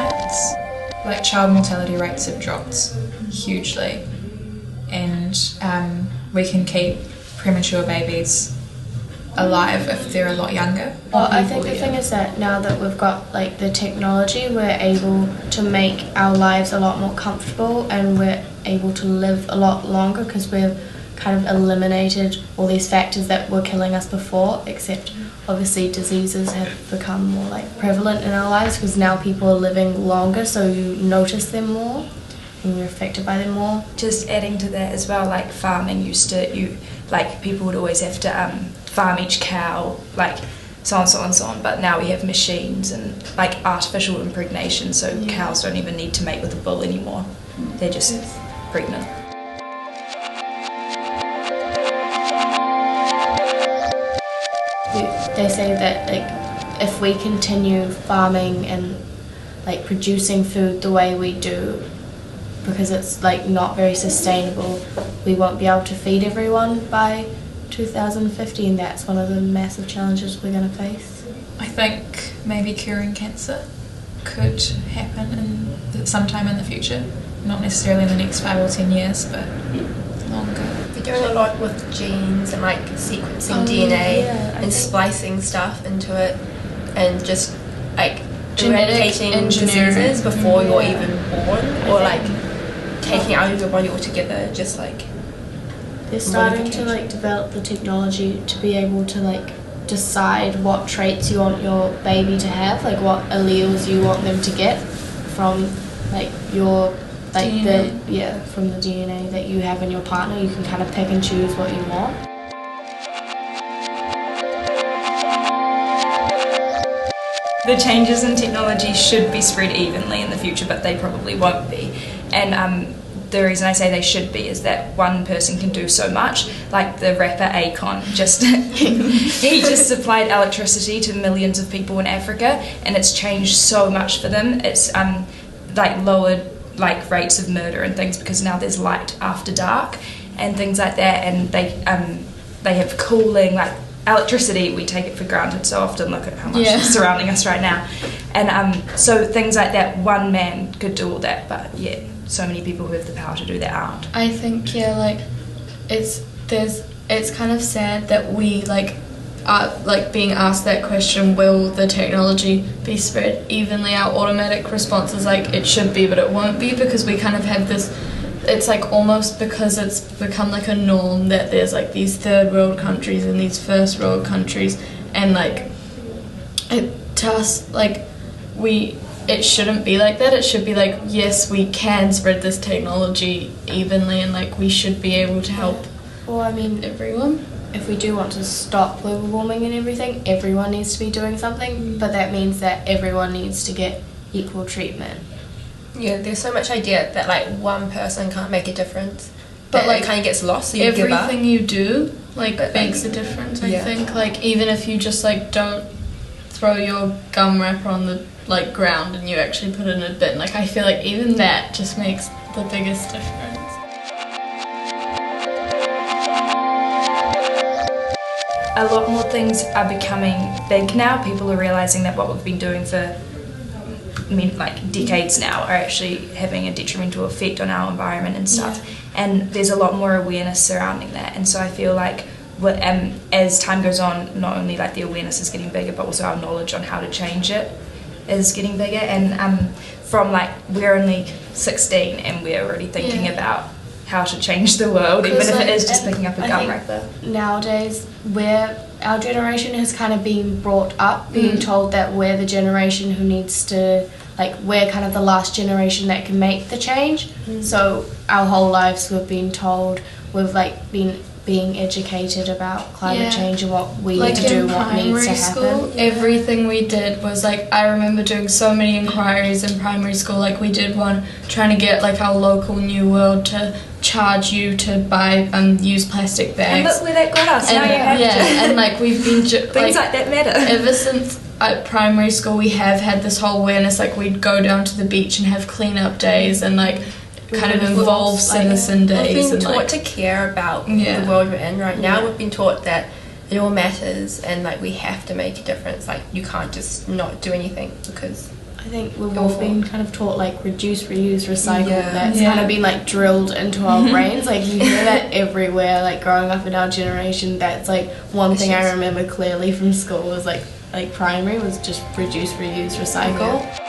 science. Like child mortality rates have dropped hugely, and we can keep premature babies alive if they're a lot younger. Well, I think the thing is that now that we've got like the technology, we're able to make our lives a lot more comfortable, and we're able to live a lot longer because we've kind of eliminated all these factors that were killing us before, except obviously diseases have become more like prevalent in our lives because now people are living longer, so you notice them more and you're affected by them more. Just adding to that as well, like farming people would always have to farm each cow, like so on, but now we have machines and like artificial impregnation, so cows don't even need to mate with a bull anymore. They're just pregnant. They say that like if we continue farming and like producing food the way we do, because it's like not very sustainable, we won't be able to feed everyone by 2050, and that's one of the massive challenges we're going to face. I think maybe curing cancer could happen sometime in the future, not necessarily in the next 5 or 10 years, but longer. They're doing a lot with genes and like sequencing DNA and splicing stuff into it, and just like eradicating diseases before you're even born, or like taking out of your body altogether, just like they're starting to like develop the technology to be able to like decide what traits you want your baby to have, like what alleles you want them to get from like your like DNA. From the DNA that you have in your partner. You can kind of pick and choose what you want. The changes in technology should be spread evenly in the future, but they probably won't be. And the reason I say they should be is that one person can do so much. Like the rapper Akon, he just supplied electricity to millions of people in Africa, and it's changed so much for them. It's like lowered like rates of murder and things because now there's light after dark and things like that, and they have cooling, like electricity. We take it for granted so often. Look at how much is surrounding us right now, and so things like that. One man could do all that, but so many people who have the power to do that aren't. I think like it's kind of sad that we like are like being asked that question, will the technology be spread evenly? Our automatic response is like it should be, but it won't be, because we kind of have this, it's like almost because it's become like a norm that there's like these third world countries and these first world countries, and like to us like it shouldn't be like that. It should be like, yes, we can spread this technology evenly, and like we should be able to help everyone. If we do want to stop global warming and everything, everyone needs to be doing something, but that means that everyone needs to get equal treatment. Yeah, there's so much idea that like one person can't make a difference, but like it kind of gets lost, so you give up. Everything you do like makes a difference. I think like even if you just like don't throw your gum wrapper on the like ground and you actually put it in a bin, like I feel like even that just makes the biggest difference. A lot more things are becoming big now. People are realising that what we've been doing for like decades now are actually having a detrimental effect on our environment and stuff. And there's a lot more awareness surrounding that. And so I feel like as time goes on, not only like the awareness is getting bigger, but also our knowledge on how to change it is getting bigger. And from like, we're only 16 and we're already thinking about how to change the world, even if it is just picking up a gum wrapper. Nowadays, our generation has kind of been brought up, being told that we're the generation who needs to, like, we're kind of the last generation that can make the change. So our whole lives we've been told, we've like been being educated about climate change and what we need to do, what needs to happen. Everything we did was like, I remember doing so many inquiries in primary school. Like we did one trying to get like our local New World to charge you to buy use plastic bags. And look where that got us. Now you have to. And like we've been things like that matter. Ever since primary school, we have had this whole awareness. Like we'd go down to the beach and have clean-up days and like kind of involve citizen days. We've been taught to care about the world we're in right now. We've been taught that it all matters and like we have to make a difference. Like you can't just not do anything because I think we've all been kind of taught like reduce, reuse, recycle. Yeah. That's kind of been like drilled into our brains. Like you hear that everywhere. Like growing up in our generation, that's like one thing I remember clearly from school was like primary was just reduce, reuse, recycle. Yeah.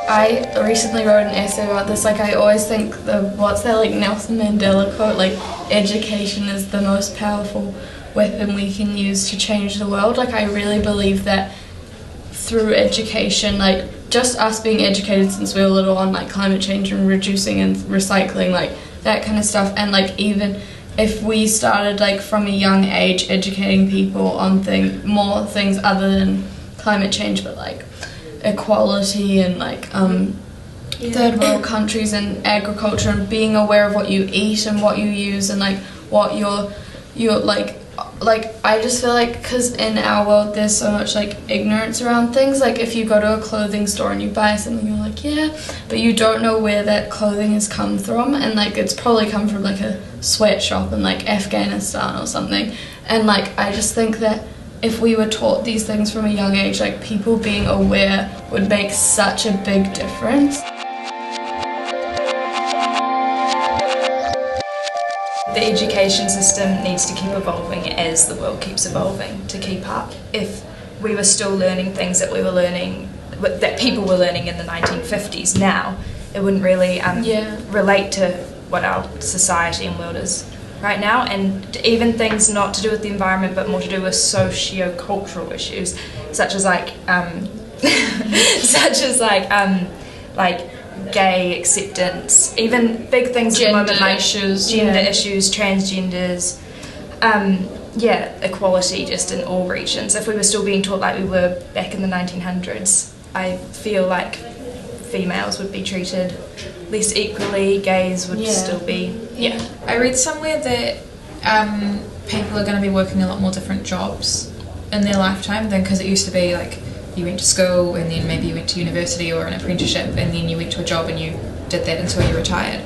I recently wrote an essay about this. Like I always think what's that like Nelson Mandela quote? Like education is the most powerful weapon we can use to change the world. Like I really believe that through education, like just us being educated since we were little on like climate change and reducing and recycling, like that kind of stuff, and like even if we started like from a young age educating people on more things other than climate change, but like equality and like third world countries and agriculture and being aware of what you eat and what you use and like what you're like I just feel like because in our world there's so much like ignorance around things. Like if you go to a clothing store and you buy something, you're like but you don't know where that clothing has come from, and like it's probably come from like a sweatshop in like Afghanistan or something. And like I just think that if we were taught these things from a young age, like people being aware would make such a big difference. The education system needs to keep evolving as the world keeps evolving to keep up. If we were still learning things that we were learning, that people were learning in the 1950s now, it wouldn't really relate to what our society and world is right now. And even things not to do with the environment but more to do with socio-cultural issues, such as like gay acceptance, even big things at the moment like gender issues, transgenders, equality just in all regions. If we were still being taught like we were back in the 1900s, I feel like females would be treated less equally, gays would still be. I read somewhere that people are going to be working a lot more different jobs in their lifetime than, because it used to be like you went to school and then maybe you went to university or an apprenticeship and then you went to a job and you did that until you retired.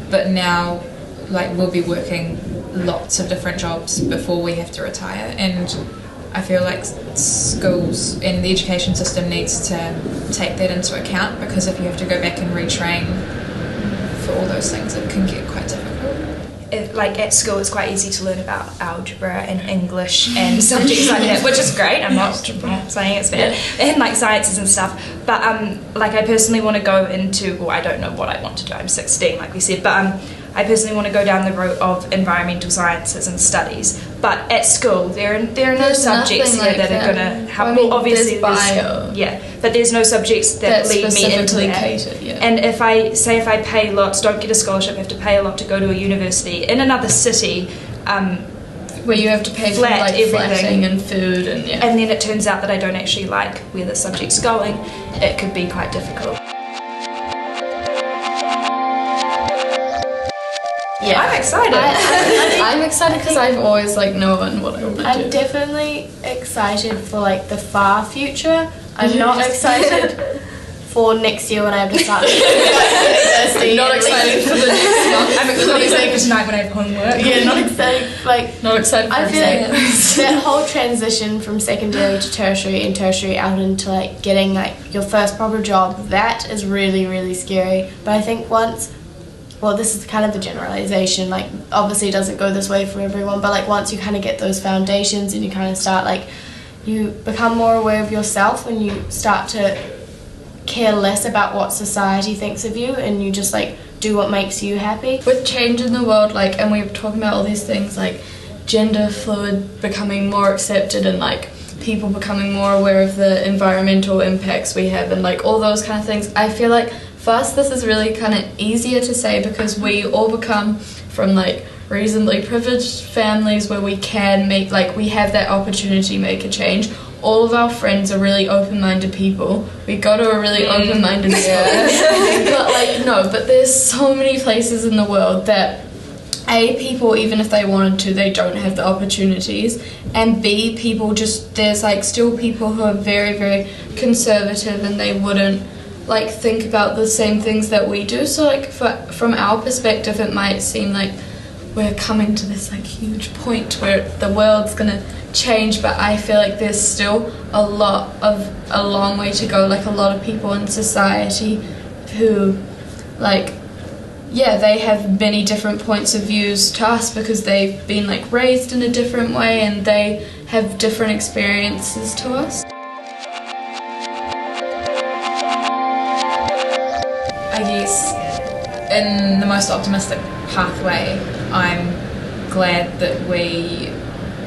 But now like we'll be working lots of different jobs before we have to retire, and I feel like schools and the education system needs to take that into account, because if you have to go back and retrain for all those things, it can get quite difficult. Like at school it's quite easy to learn about algebra and English and subjects like that, which is great. I'm not saying it's bad, and like sciences and stuff, but like I personally want to go into, well, I don't know what I want to do, I'm 16 like we said, but I personally want to go down the route of environmental sciences and studies. But at school there are no subjects here that are going to help. I mean, well, obviously bio. But there's no subjects that lead me into that. Catered, and if I pay lots, don't get a scholarship, have to pay a lot to go to a university in another city, where you have to pay for like everything and food and then it turns out that I don't actually like where the subject's going, it could be quite difficult. Yeah. I'm excited. I'm excited because I've always like known what I want to do. I'm definitely excited for like the far future. I'm not excited for next year when I have to start university. Not excited for the next month. I'm excited for tonight when I have homework. Yeah, not excited. Like not excited for I feel like that whole transition from secondary to tertiary and tertiary out into like getting like your first proper job, that is really, really scary. But I think this is kind of the generalization, like obviously it doesn't go this way for everyone, but like once you kind of get those foundations and you kind of start like, you become more aware of yourself and you start to care less about what society thinks of you and you just like do what makes you happy. With change in the world, like, and we're talking about all these things like gender fluid becoming more accepted and like people becoming more aware of the environmental impacts we have and like all those kind of things, I feel like for us this is really kind of easier to say because we all become from like reasonably privileged families where we can make, like we have that opportunity to make a change. All of our friends are really open-minded people. We go to a really open-minded school. But there's so many places in the world that A, people, even if they wanted to, they don't have the opportunities, and B, people just, there's like still people who are very, very conservative and they wouldn't like think about the same things that we do. So like from our perspective it might seem like we're coming to this like huge point where the world's gonna change, but I feel like there's still a long way to go. Like a lot of people in society who like, yeah, they have many different points of views to us because they've been like raised in a different way and they have different experiences to us. I guess in the most optimistic pathway, I'm glad that we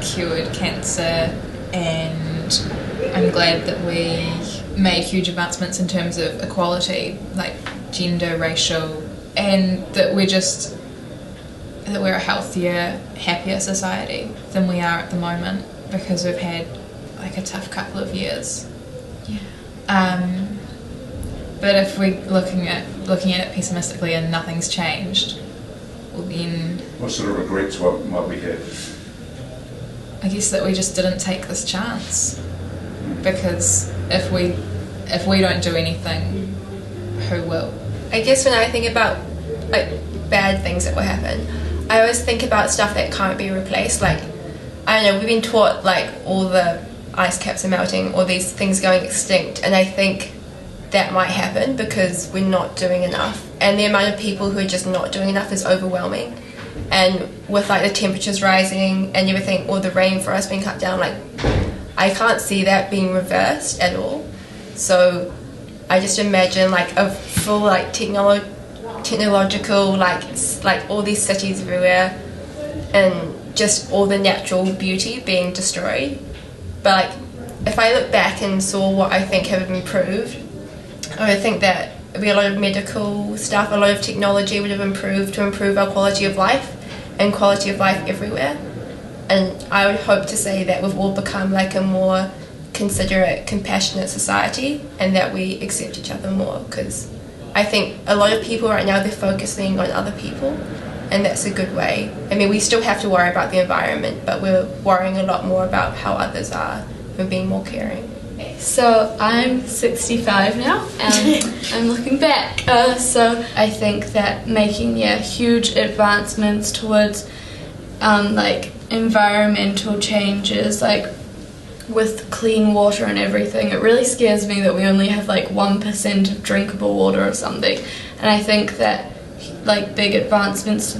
cured cancer, and I'm glad that we made huge advancements in terms of equality, like gender, racial, and that we're a healthier, happier society than we are at the moment because we've had like a tough couple of years. Yeah. But if we're looking at it pessimistically and nothing's changed, well then... What sort of regrets might we have? I guess that we just didn't take this chance. Because if we don't do anything, who will? I guess when I think about like bad things that will happen, I always think about stuff that can't be replaced. Like, I don't know, we've been taught like all the ice caps are melting, all these things going extinct, and I think that might happen because we're not doing enough, and the amount of people who are just not doing enough is overwhelming. And with like the temperatures rising and everything, or the rainforest being cut down, like I can't see that being reversed at all. So I just imagine like a full like technological like all these cities everywhere and just all the natural beauty being destroyed. But like if I look back and saw what I think have improved, I would think that a lot of medical stuff, a lot of technology would have improved to improve our quality of life and quality of life everywhere. And I would hope to say that we've all become like a more considerate, compassionate society, and that we accept each other more, because I think a lot of people right now, they're focusing on other people, and that's a good way. I mean, we still have to worry about the environment, but we're worrying a lot more about how others are. We're being more caring. So I'm 65 now and I'm looking back. So I think that making huge advancements towards like environmental changes, like with clean water and everything, it really scares me that we only have like 1% of drinkable water or something. And I think that like big advancements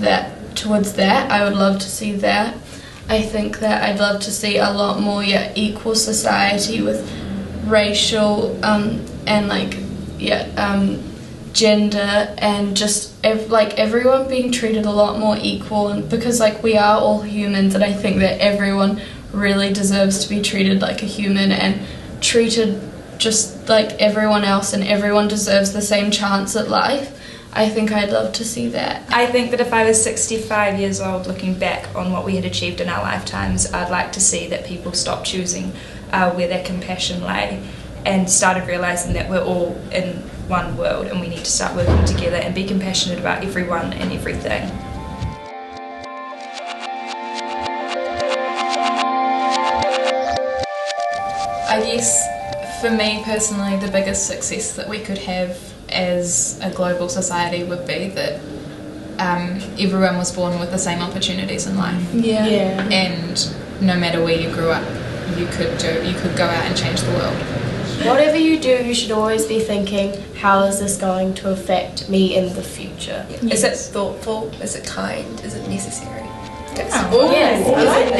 towards that, I would love to see that. I think that I'd love to see a lot more equal society with racial and like gender, and just everyone being treated a lot more equal, and because like we are all humans, and I think that everyone really deserves to be treated like a human and treated just like everyone else, and everyone deserves the same chance at life. I think I'd love to see that. I think that if I was 65 years old looking back on what we had achieved in our lifetimes, I'd like to see that people stop choosing where their compassion lay and started realising that we're all in one world and we need to start working together and be compassionate about everyone and everything. I guess for me personally, the biggest success that we could have as a global society would be that everyone was born with the same opportunities in life. Yeah. And no matter where you grew up, you could go out and change the world. Whatever you do, you should always be thinking, how is this going to affect me in the future? Is it thoughtful? Is it kind? Is it necessary? Yes. I like